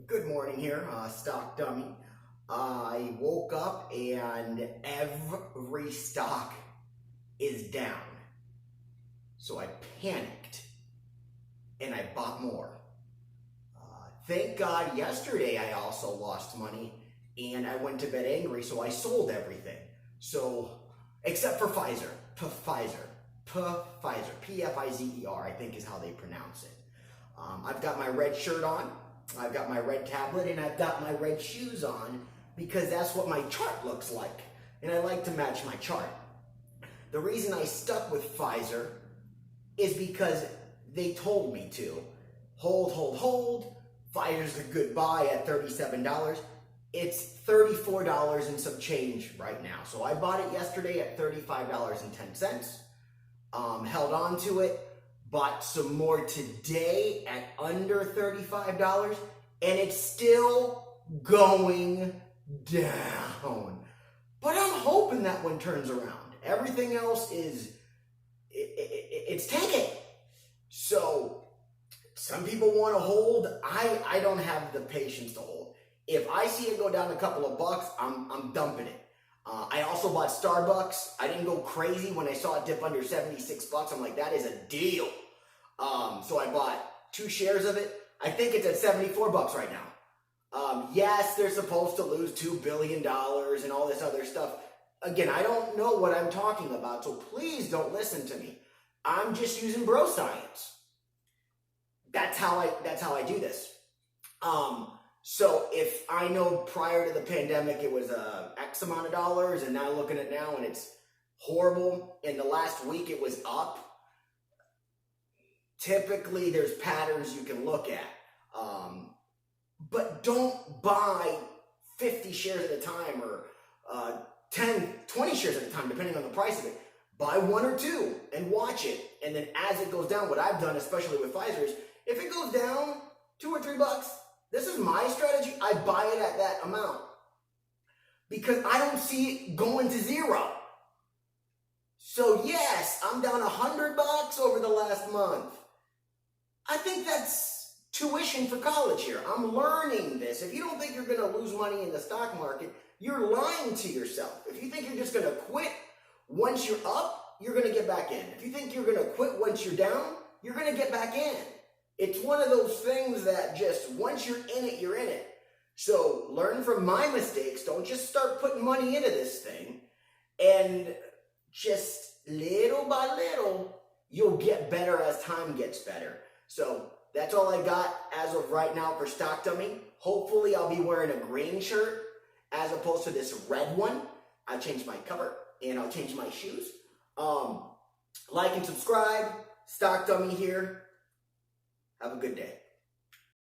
Good morning here, stock dummy. I woke up and every stock is down. So I panicked and I bought more. Thank God yesterday I also lost money and I went to bed angry, so I sold everything. So, except for Pfizer, Pfizer, I think is how they pronounce it. I've got my red shirt on, I've got my red tablet, and I've got my red shoes on because that's what my chart looks like. And I like to match my chart. The reason I stuck with Pfizer is because they told me to. Hold. Pfizer's a good buy at $37. It's $34 and some change right now. So I bought it yesterday at $35.10. Held on to it. Bought some more today at under $35, and it's still going down. But I'm hoping that one turns around. Everything else it's tanking. So some people want to hold. I don't have the patience to hold. If I see it go down a couple of bucks, I'm dumping it. I also bought Starbucks. I didn't go crazy when I saw it dip under 76 bucks. I'm like, that is a deal. So I bought 2 shares of it. I think it's at 74 bucks right now. Yes, they're supposed to lose $2 billion and all this other stuff. Again, I don't know what I'm talking about, so please don't listen to me. I'm just using bro science. That's how I do this. So if I know prior to the pandemic it was X amount of dollars, and now looking at it now and it's horrible, and the last week it was up, typically there's patterns you can look at. But don't buy 50 shares at a time or 10, 20 shares at a time, depending on the price of it. Buy 1 or 2 and watch it. And then as it goes down, what I've done, especially with Pfizer, is if it goes down 2 or 3 bucks, this is my strategy. I buy it at that amount because I don't see it going to 0. So yes, I'm down $100 over the last month. I think that's tuition for college here. I'm learning this. If you don't think you're going to lose money in the stock market, you're lying to yourself. If you think you're just going to quit once you're up, you're going to get back in. If you think you're going to quit once you're down, you're going to get back in. It's one of those things that just once you're in it, you're in it. So learn from my mistakes. Don't just start putting money into this thing. And just little by little, you'll get better as time gets better. So that's all I got as of right now for Stock Dummy. Hopefully I'll be wearing a green shirt as opposed to this red one. I changed my cover and I'll change my shoes. Like and subscribe. Stock Dummy here. Have a good day.